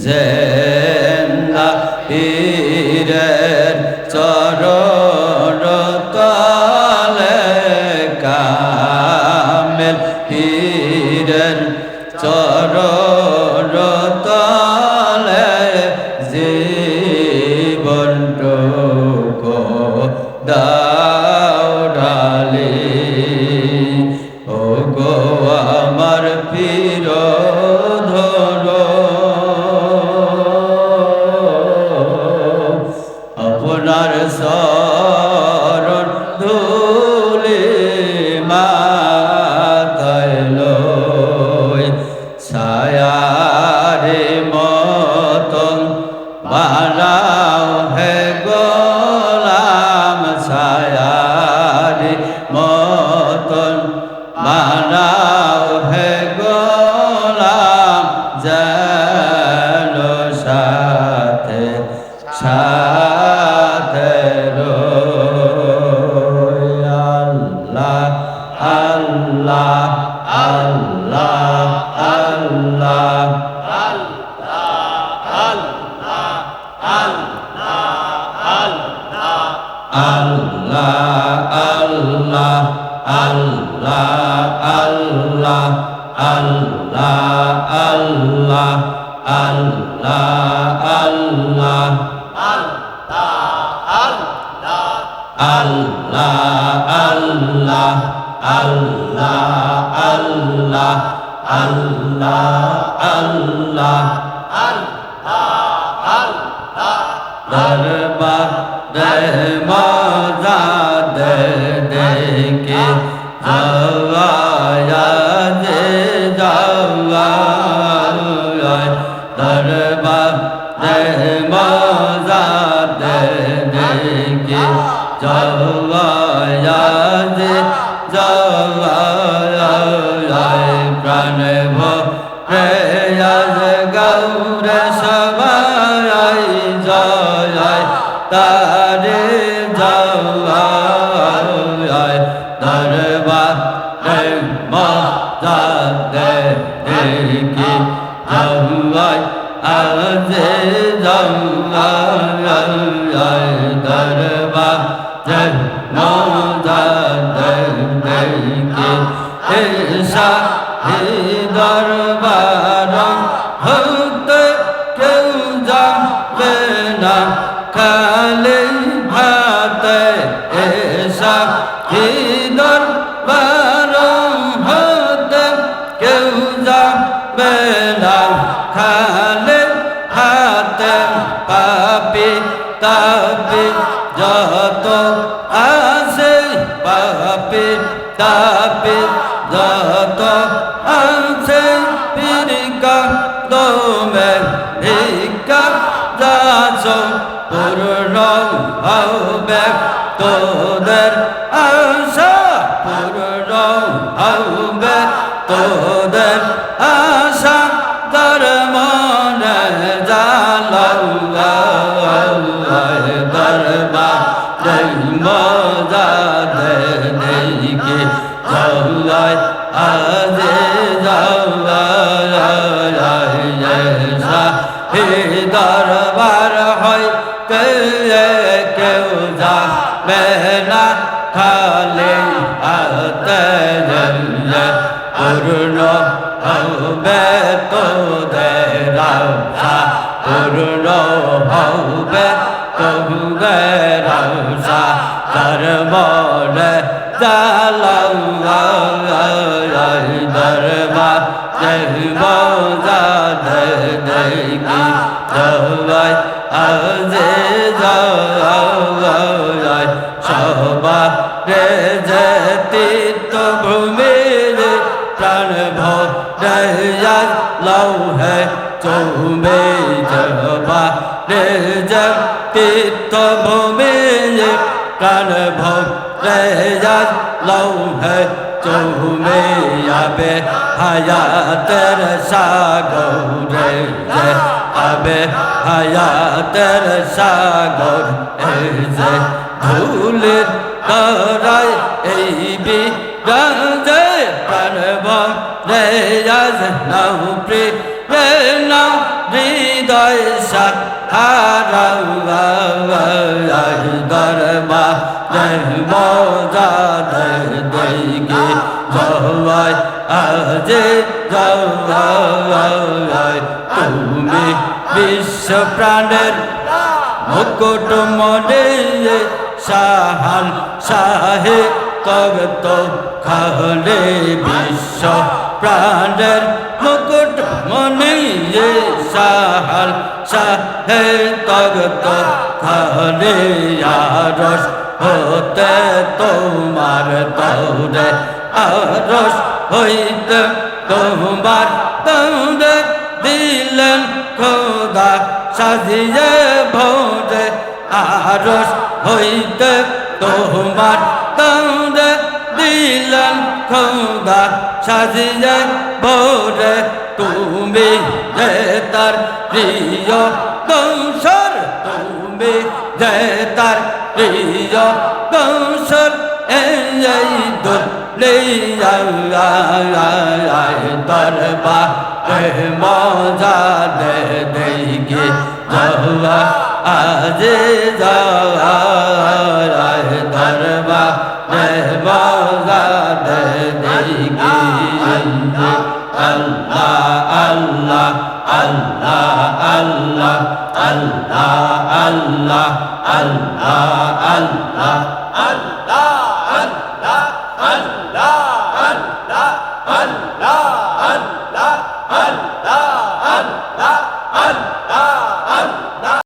জেন্দা পীরের চরণ তলে কামেল পীরের চরণ তলে জীবনটুকু দাও ঢালি ও গো আমার পীর ধরো আপনার শরণ ধুলি মাথায় লই ছায়ারে মতন বানাও হে গোলাম ছায়ারে মতন বানাও হে গোলাম যেন সাথে সাথে রই আল্লাহ আল্লাহ আল্লাহ আল্লাহ আল্লাহ আল্লাহ আল্লাহ আল্লাহ আল্লাহ আল্লাহ আল্লাহ আল্লাহ আল্লাহ আল্লাহ আল্লাহ আল্লাহ দরবার মজা দেখে যাওয়া যে যাওয়া দরবার মজা দেখে যাওয়া যে যাওয়া প্রাণ ভ্রেয়াজ গৌর সবাই জয় তারে জয় দরবার মজা দেখি জয় আজে জয় দরবার মজা দেখি এসা দরবার হতে কেউ যাবে না খালি হাতে এসা দরবার হতে কেউ যাবে না খালি হাতে পাপি তাপি যত আসে পাপি তাপি যত আছে পিরিকা দমে ভিকা যাচ পূর্ণ হবে তোদের আশা পূর্ণ হবে তোদের আশা তার মনে জালাল্লাহ দরবার মজা দেখে জয় আজে জয় দরবার হয় কেউ যাবে না খালি হাতে পূর্ণ হবে তোদের আশা পূর্ণ হবে তোদের আশা তার মনে জালাল্লাহ দরবার মজা দেখি জয় আজে জয় সবারে যে তীর্থভূমির প্রাণ ভরে লৌহে চৌমে জবারে যে তীর্থভূমির প্রাণ ভরে লৌহে চৌমে আবে হায়াতের সাগরে আবে হায়াতের সাগর যে ধুলির তরাই এই বিরাজে প্রাণ ভরে নাও প্রিয় নাও হৃদয় সাহারা দরবার মজা দেখে জয় আজ জয় তুমি বিশ্ব প্রাণের মুকুট মনে শাহান শাহে তগত খালে বিশ্ব প্রাণের মুকুট মনে শাহান শাহে তগত খালে আরশ হতে তোমার দৌড়ে আরশ হইতে তোমার দৌড়ে দিলেন খোদা সাজিয়ে ভোরে আরশ হইতে তোমার দৌড়ে দিলেন খোদা সাজিয়ে ভোরে তুমি যে তার প্রিয় কৌশল তুমি যে তার প্রিয় কৌশল এই দরবার মজা দেখে যাওয়া আজ যায় দরবার মজা দেখে আল্লাহ আল্লাহ আল্লাহ আল্লাহ আল্লাহ আল্লাহ আল্লাহ আল্লাহ আল্লাহ